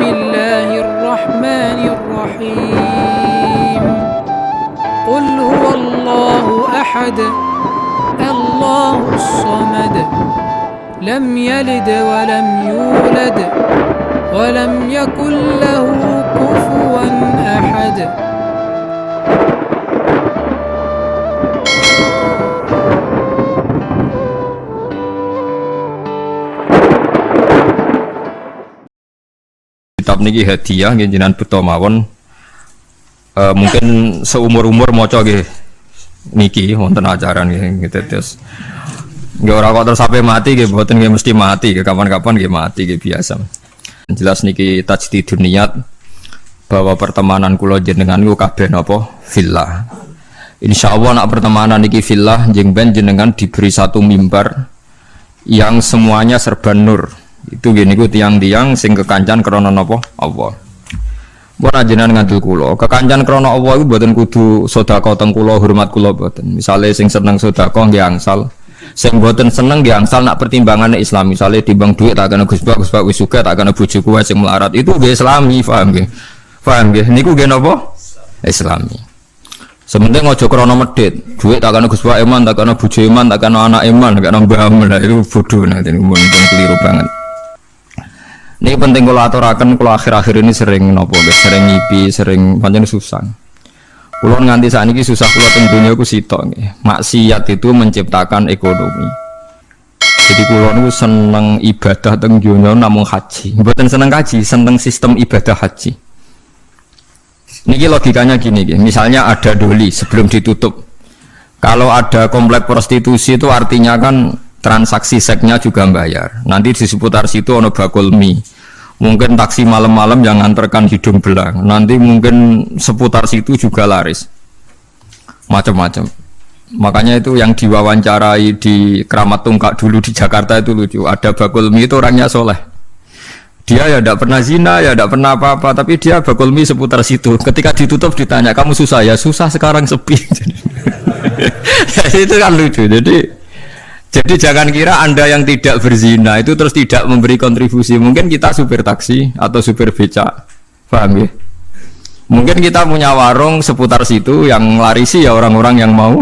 Bismillahirrahmanirrahim. Qul huwallahu ahad, Allahus samad, lam yalid wa lam yulad wa lam yakul lahu kufuwan ahad. Kitab niki hadiah nggih jenengan buta mawon. Mungkin seumur-umur maca nggih niki wonten acara nggih terus. Nggih ora kok terus sampai mati nggih mboten nggih mesti mati nggih kapan-kapan nggih mati nggih biasa. Jelas niki tajdidun niat bahwa pertemanan kula jenengan niku kabeh napa fillah. Insyaallah nak pertemanan niki fillah njing ben jenengan diberi satu mimbar yang semuanya serba nur. Itu gini ku tiang-tiang sing kekancan krana napa Allah. Mun ajenengan ngandel kula, kekancan krana Allah iku mboten kudu sedekah teng kula, hormat kula mboten. Misale sing seneng sedekah nggih angsal, sing mboten seneng nggih angsal nak pertimbangane Islam. Misale timbang dhuwit tak kena Gus Pak wis sugih tak kena bojoku wae sing melarat. Itu nggih Islami, paham nggih? Paham nggih? Niku nggih napa? Islami. Sementing aja krana medhit, dhuwit tak kena Gus Pak iman, tak kena bojo iman, tak kena anak iman, tak kena mbah iman. Itu bodoh nah niku mun keliru banget. Ini penting kalau aturaken kalau akhir-akhir ini sering nopo guys, sering ngipi, sering pancen susah. Kulo nganti saat ini susah kulo teng dunya ku sitok nggih. Maksiat itu menciptakan ekonomi. Jadi kulo niku seneng ibadah teng dunya namung haji. Mboten seneng haji, seneng sistem ibadah haji. Niki logikanya gini nggih. Misalnya ada doli sebelum ditutup. Kalau ada komplek prostitusi itu artinya kan transaksi seksnya juga bayar. Nanti di seputar situ ono bakul mie. Mungkin taksi malam-malam yang nganterkan hidung belang. Nanti mungkin seputar situ juga laris. Macam-macam. Makanya itu yang diwawancarai di Keramat Tungkak dulu di Jakarta itu lucu. Ada bakul mie itu orangnya soleh. Dia ya tidak pernah zina, ya tidak pernah apa-apa. Tapi dia bakul mie seputar situ. Ketika ditutup ditanya, kamu susah ya? Susah sekarang sepi. Itu kan lucu. Jadi jangan kira Anda yang tidak berzina itu terus tidak memberi kontribusi. Mungkin kita supir taksi atau supir becak, paham ya? Mungkin kita punya warung seputar situ yang larisi ya orang-orang yang mau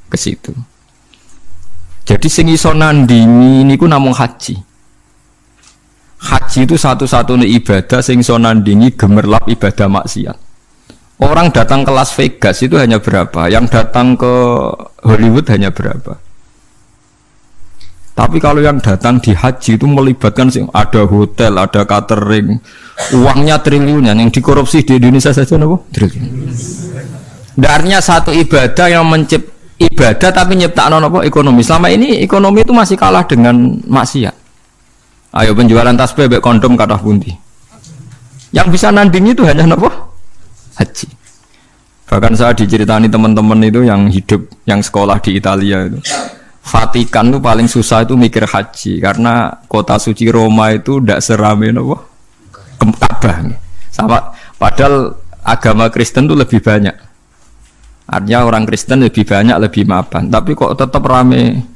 ke situ. Jadi sing iso nandingi niku namung haji. Haji itu satu-satunya ibadah sing iso nandingi gemerlap ibadah maksiat. Orang datang ke Las Vegas itu hanya berapa? Yang datang ke Hollywood hanya berapa? Tapi kalau yang datang di haji itu melibatkan ada hotel, ada catering, uangnya triliunan. Yang dikorupsi di Indonesia saja apa? Triliun. Artinya satu ibadah yang ibadah tapi nyiptakan apa? Ekonomi. Selama ini ekonomi itu masih kalah dengan maksiat. Ayo penjualan tasbih, kondom kathah pundi. Yang bisa nandingi itu hanya apa? Haji. Bahkan saya diceritani teman-teman itu yang hidup, yang sekolah di Italia itu. Vatikan itu paling susah itu mikir haji karena kota suci Roma itu tidak serame apa Ka'bah. Sama padahal agama Kristen itu lebih banyak. Artinya orang Kristen lebih banyak, lebih mapan. Tapi kok tetap rame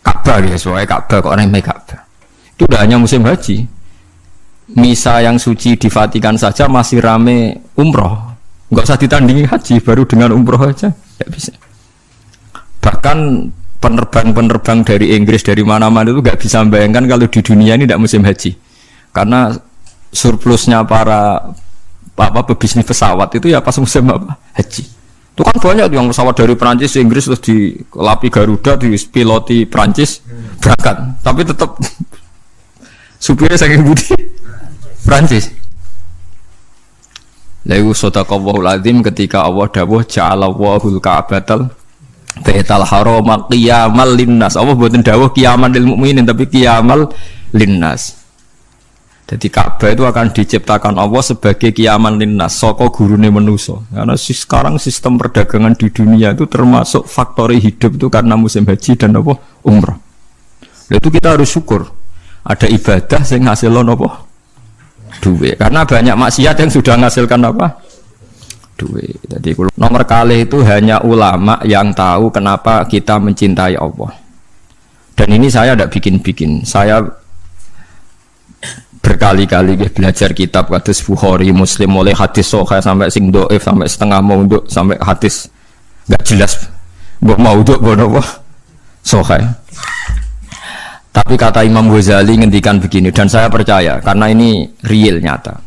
Ka'bah ya, soalnya Ka'bah kok rame Ka'bah. Itu tidak hanya musim haji. Misa yang suci di Vatikan saja masih rame umroh. Enggak usah ditandingi haji, baru dengan umroh aja tidak bisa. Bahkan penerbang-penerbang dari Inggris dari mana-mana itu nggak bisa membayangkan kalau di dunia ini tidak musim haji, karena surplusnya para pebisnis pesawat itu ya pas musim haji. Itu kan banyak yang pesawat dari Prancis, Inggris terus dilapi Garuda, dipiloti Prancis berangkat, tapi tetap supirnya saking budi Prancis. Lalu sadaqallahul azim ketika Allah dawuh ja'alallahul ka'batal Baitul Haram qiyamal linnas. Allah mboten dawuh qiyaman lil mukminin tapi qiyamal linnas. Jadi Ka'bah itu akan diciptakan Allah sebagai qiyaman linnas, saka gurune manusa. Karena sekarang sistem perdagangan di dunia itu termasuk faktori hidup itu karena musim haji dan apa? Umrah. Itu kita harus syukur. Ada ibadah sing ngasilno apa? Duit. Karena banyak maksiat yang sudah menghasilkan apa? Duit. Jadi nomor kali itu hanya ulama yang tahu kenapa kita mencintai Allah. Dan ini saya tidak bikin-bikin. Saya berkali-kali belajar kitab kados Bukhari, Muslim, mulai hadis sahih sampai sing dhaif, sampai setengah maudhu, sampai hadis enggak jelas mbok maudhu apa sahih. Tapi kata Imam Ghazali ngendikan begini, dan saya percaya karena ini real nyata.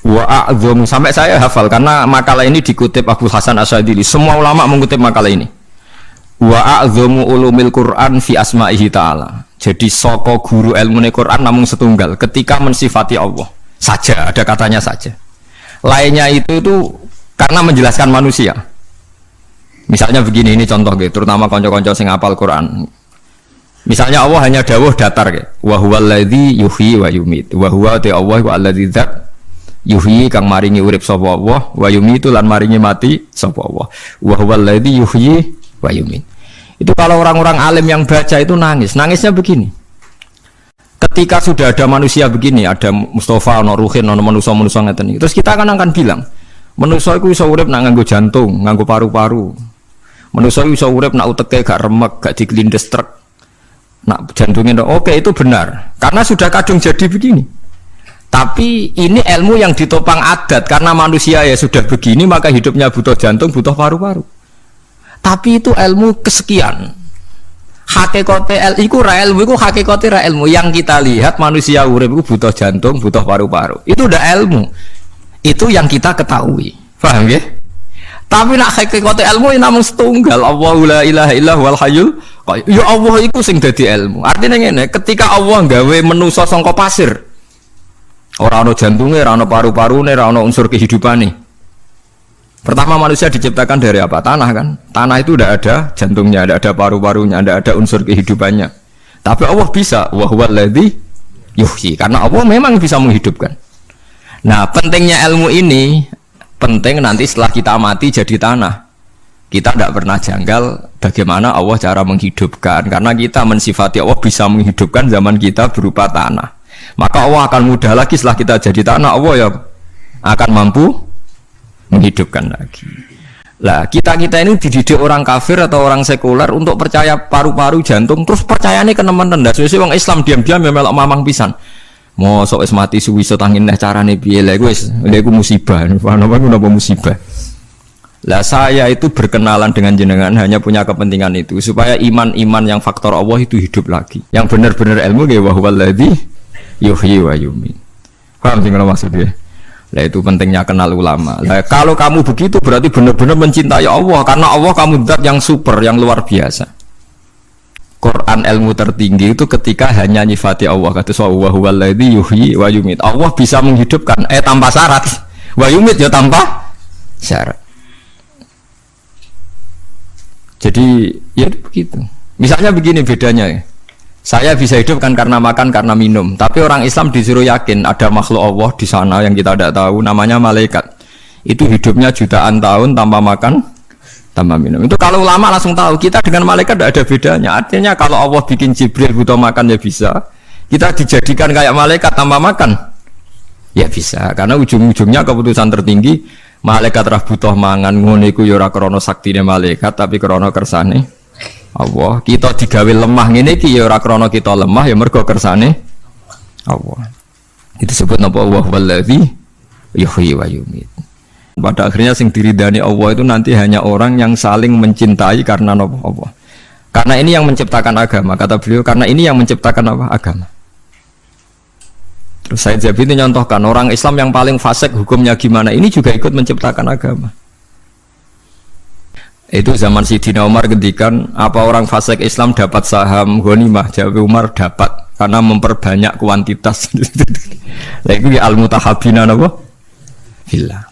Wa a'dhamu, sampai saya hafal karena makalah ini dikutip Abu Hasan Asyadili. Semua ulama mengutip makalah ini. Wa a'dhamu ulumil Quran fi asma'ihi ta'ala. Jadi soko guru ilmu Quran namun setunggal ketika mensifati Allah saja, ada katanya saja. Lainnya itu karena menjelaskan manusia. Misalnya begini, ini contoh gitu, terutama konco-konco sing hafal Quran. Misalnya Allah hanya dawuh datar gitu. Wa huwal ladzi yuhyi wa yumit. Wa huwa Allah wa alladzi dzat yuhyi kang maringi urip sapa Allah, wa yumitu lan maringi mati sapa Allah. Wa huwal ladzi yuhyi wa yumit. Itu kalau orang-orang alim yang baca itu nangis. Nangisnya begini. Ketika sudah ada manusia begini, ada Mustafa, ono Ruhin, ono manusia-manusia ngeten iki. Terus kita akan bilang, manusia iku iso urip nak nganggo jantung, nganggo paru-paru. Manusia iku iso urip nak uteke gak remek, gak diklindes truk. Nak jantungnya oke, itu benar. Karena sudah kadung jadi begini. Tapi ini ilmu yang ditopang adat karena manusia ya sudah begini maka hidupnya butuh jantung, butuh paru-paru. Tapi itu ilmu kesekian. Hakikate iku ra ilmu, iku hakikate ra ilmu. Yang kita lihat manusia urip iku butuh jantung, butuh paru-paru. Itu udah ilmu. Itu yang kita ketahui. Paham ya? Tapi nak hakikate ilmu ini namung setunggal. Allahu la ilaha illa huwal hayyul qayyum. Ya Allah iku sing dadi ilmu. Artinya ngene, ketika Allah gawe manusa saka pasir, ora ana jantunge, ora ana paru-parune, ora ana unsur kehidupane. Pertama manusia diciptakan dari apa? Tanah kan? Tanah itu tidak ada jantungnya, tidak ada paru-parunya, tidak ada unsur kehidupannya. Tapi Allah bisa, wa huwal ladzi yuhyi, karena Allah memang bisa menghidupkan. Nah, pentingnya ilmu ini penting nanti setelah kita mati jadi tanah. Kita tidak pernah janggal bagaimana Allah cara menghidupkan, karena kita mensifati Allah bisa menghidupkan zaman kita berupa tanah. Maka Allah akan mudah lagi setelah kita jadi tanah, Allah ya akan mampu menghidupkan lagi. Lah kita ini dididik orang kafir atau orang sekuler untuk percaya paru-paru jantung, terus percayane kenemen rendah. Sesuai orang Islam diam-diam ya melok mamang pisan. Mosok wis mati suwi-suwi tangin neh carane piye lha iku musibah. Napa musibah? Lah saya itu berkenalan dengan jenengan hanya punya kepentingan itu supaya iman-iman yang faktor Allah itu hidup lagi. Yang benar-benar ilmu nggih wa huwal ladzi yuhyi wa yumiit. Paham sing maksudnya? Lah itu pentingnya kenal ulama. Lah kalau kamu begitu berarti benar-benar mencintai Allah karena Allah kamu zat yang super, yang luar biasa. Quran ilmu tertinggi itu ketika hanya nyifati Allah, kata wa huwal ladzi yuhyi wa yumiit. Allah bisa menghidupkan tanpa syarat. Wa yumiit ya tanpa syarat. Jadi ya begitu. Misalnya begini bedanya ya. Saya bisa hidup kan karena makan, karena minum. Tapi orang Islam disuruh yakin ada makhluk Allah di sana yang kita tidak tahu, namanya malaikat. Itu hidupnya jutaan tahun tanpa makan, tanpa minum. Itu kalau ulama langsung tahu, kita dengan malaikat tidak ada bedanya. Artinya kalau Allah bikin Jibril butuh makan ya bisa. Kita dijadikan kayak malaikat tanpa makan, ya bisa. Karena ujung-ujungnya keputusan tertinggi, malaikat rah butuh mangan, ngono iku ya ora krana saktine malaikat, tapi krana kersane Allah. Kita digawe lemah ngene iki ya ora krana kita lemah ya mergo kersane Allah. Itu disebut napa wa huwal ladzi yuhyi wa yumiit. Pada akhirnya sing diridani Allah itu nanti hanya orang yang saling mencintai karena napa Allah. Karena ini yang menciptakan agama, kata beliau, karena ini yang menciptakan apa? Agama. Terus Said Jabi itu nyontohkan orang Islam yang paling fasik hukumnya gimana, ini juga ikut menciptakan agama. Itu zaman Sidina Umar ngendikan apa orang fasik Islam dapat saham ghanimah, jawab Umar dapat karena memperbanyak kuantitas. Lah itu ya al-mutahabbina napa? Fillah.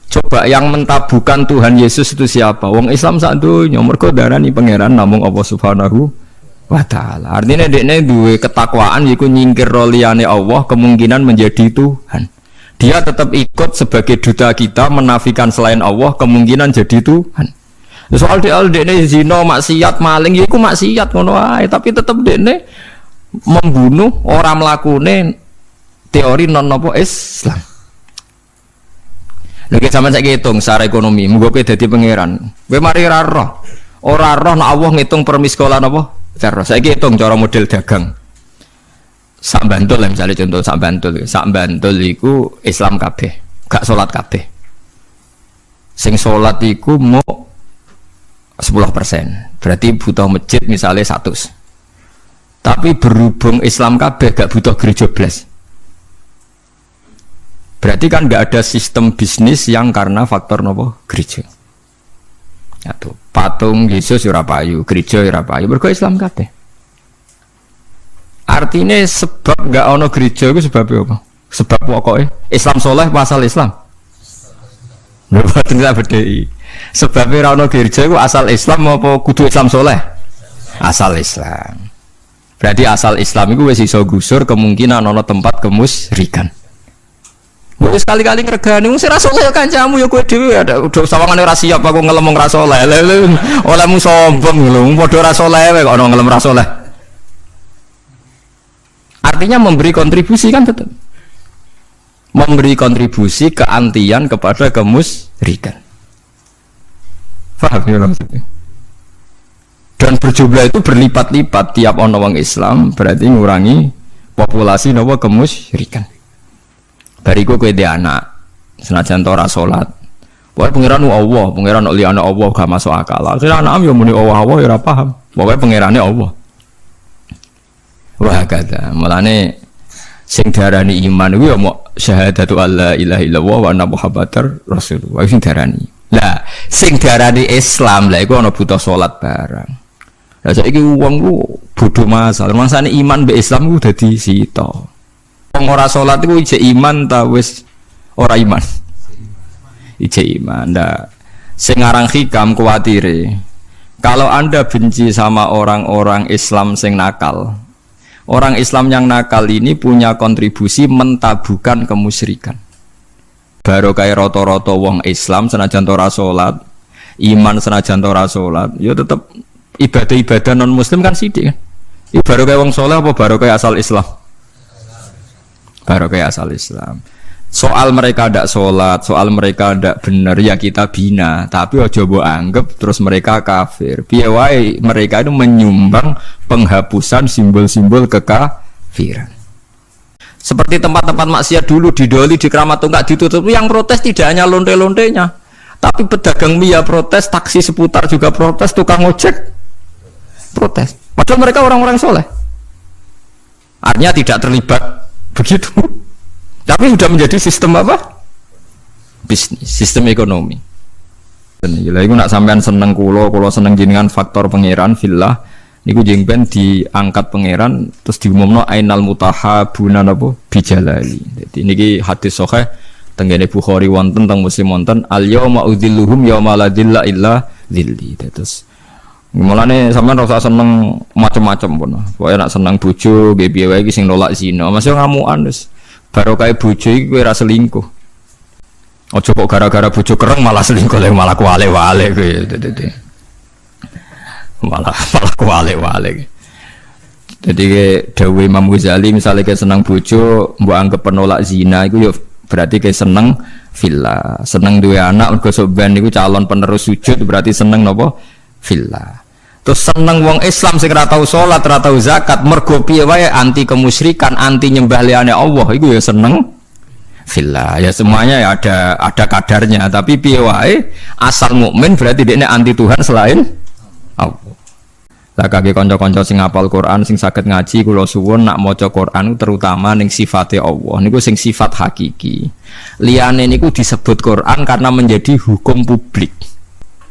Coba yang mentabukan Tuhan Yesus itu siapa? Wong Islam sak donya mergo darani pangeran namung Allah Subhanahu wa taala. Artinya dekne duwe ketakwaan yiku nyingkir liyane Allah kemungkinan menjadi Tuhan. Dia tetap ikut sebagai duta kita menafikan selain Allah kemungkinan jadi Tuhan. Soal dekne zina, maksiat, maling yiku maksiat ngono ae, tapi tetap dekne membunuh orang mlakune teori non apa Islam. Lagi sama saya hitung secara ekonomi, muga kowe dadi pangeran. Kowe mari ora roh nek Allah ngitung permiskolan apa? Cara saya hitung cara model dagang. sak Bantul lah misalnya contoh sak Bantul iku Islam kabeh, gak salat kabeh. Sing salat iku mau 10%. Berarti butuh masjid misalnya 100. Tapi berhubung Islam kabeh gak butuh gereja blas. Berarti kan gak ada sistem bisnis yang karena faktor nopo gereja. Atau patung Yesus ora payu, gereja ora payu, mergo Islam kabeh. Artinya sebab gak ono gereja itu sebabnya apa? Sebab pokoknya Islam soleh asal Islam. Berarti kita berdei. Sebabnya ono gereja itu asal Islam apa kudu Islam soleh? Asal Islam. Berarti asal Islam itu wis iso gusur kemungkinan ono tempat kemusyrikan. Wis sekali-kali ngregani wong ora soleh kancamu ya kowe dhewe ada udah sawangane ora siap aku ngelem ora soleh. Olehmu sombong lho, padha ora soleh wae kok ono ngelem ora soleh. Artinya memberi kontribusi kan betul. Memberi kontribusi keantian kepada kemusyrikan. Paham ya maksudnya? Dan berjumlah itu berlipat-lipat tiap ono wong Islam berarti ngurangi populasi nopo kemusyrikan. Bariku kowe dhe anak senajan ora salat. Pokoke pangeran Allah, pangeran liyane Allah gak masuk akal. Akhire anak yo muni Allah ya ora paham. Pokoke pangerane Allah. Wah kata, mulane sing diarani iman kuwi ya mau syahadatu alla ilaha illallah wa anna muhammadar rasulullah sing diarani. Lah, sing diarani Islam lah iku ana butuh salat barang. Lah saiki wong ku bodho masal, mangsane iman mbek Islam ku dadi sita. Wong ora salat iku ijek iman ta wis ora iman. Ijek iman. Nah, sing aran hikam kuwatire. Kalau Anda benci sama orang-orang Islam sing nakal, orang Islam yang nakal ini punya kontribusi mentabukan kemusyrikan. Baru kayak roto-roto wong Islam senajan ora salat, iman senajan ora salat, ya tetep ibadah-ibadah non muslim kan sithik kan. Baru kayak wong saleh apa baru kayak asal Islam? Baru kayak asal Islam. Soal mereka ndak salat, soal mereka ndak bener ya kita bina, tapi aja mbok anggap terus mereka kafir. Piye wae mereka itu menyumbang penghapusan simbol-simbol kekafiran. Seperti tempat-tempat maksiat dulu di Doli, di Keramat Tungkak ditutup, yang protes tidak hanya lonte-lontenya, tapi pedagang mie protes, taksi seputar juga protes, tukang ojek protes. Padahal mereka orang-orang soleh. Artinya tidak terlibat begitu. Tapi sudah menjadi sistem apa? Bisnis, sistem ekonomi. Dan gila, itu nak sampean seneng kulo seneng jenengan faktor pangeran fillah. Niku jengben diangkat pangeran terus diumumno ainal mutahabuna napa bijalali. Jadi niki hadis sahih tenggene Bukhari wonten teng Muslim wonten al yauma udzilluhum yauma la dzilla illa dzilli. Terus mulane sampean ora usah seneng macam-macam pun. Pokoke nak seneng bojo nggih piye wae iki sing nolak zina. Masih ngamukan wis. Barokah bojo iki kowe ora selingkuh. Aja kok gara-gara bojo kereng malah selingkuh malah kuwale-wale kowe. malah kuwale-wale. Jadi dawuh Imam Ghazali misalnya kayak senang bojo mbok anggap penolak zina iku yo berarti kayak seneng villa, seneng duwe anak mergo soban niku calon penerus sujud berarti seneng napa villa. Terus seneng wong Islam sing ora tau salat, ora tau zakat mergo piye wae anti kemusyrikan, anti nyembah liyane Allah iku ya seneng villa. Ya semuanya ya ada kadarnya, tapi piye wae asal mukmin berarti dekne anti Tuhan selain Allah. Lah kage kanca-kanca sing hafal Quran sing saged ngaji kula suwun nak maca Quran terutama ning sifate Allah niku sing sifat hakiki. Liyane niku disebut Quran karena menjadi hukum publik.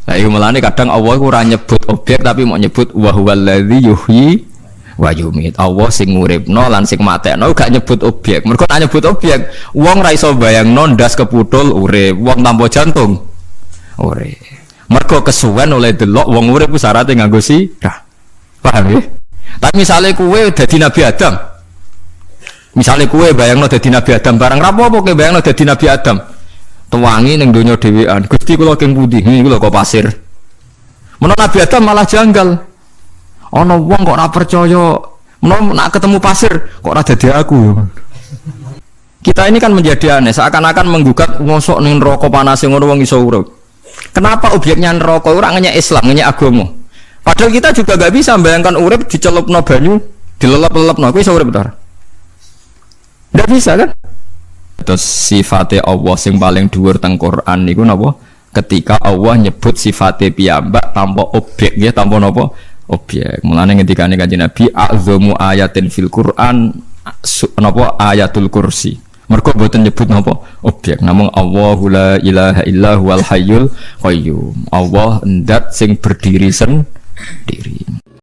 Lah iku melane kadang Allah iku ora nyebut objek tapi mau nyebut wa huwallazi yuhyi wa yumit. Allah sing nguripno lan sing matekno gak nyebut objek. Mergo nek nyebut objek wong ra iso bayangno ndas keputul urip, wong tanpa jantung urip. Mergo kesuwen oleh delok wong urip ku syaraté nganggo sirah. Paham ya? Tapi misalnya kue dadi Nabi Adam, misalnya kue bayangno dadi Nabi Adam barang rapopo kue bayangno dadi Nabi Adam, tuwangi neng donya dhewean. Gusti kula keng pundi? Niki kula kok pasir. Menawa Nabi Adam malah janggal. Ana wong kok ora percaya, menawa nak ketemu pasir kok ora dadi aku. Kita ini kan menjadi aneh, seakan-akan menggugat ngosok ning neraka panas ngono wong iso urip. Kenapa objeknya neraka ora ngenyek Islam, ngenyek agama? Padahal kita juga gak bisa membayangkan urip dicelupno banyu, dilelep-lelepno, kuwi iso urip ta? Ndak bisa kan? Terus sifatnya Allah sing paling dhuwur teng Quran niku napa? Ketika Allah nyebut sifatnya piyambak tanpa objek ya, tanpa napa? Objek. Mulane ngendikane Kanjeng Nabi a'dzamu ayatin fil Quran napa ayatul kursi. Mergo boten nyebut napa? Objek. Namung Allahu la ilaha illa huwal hayyul qayyum. Allah ndat sing berdiri sendiri.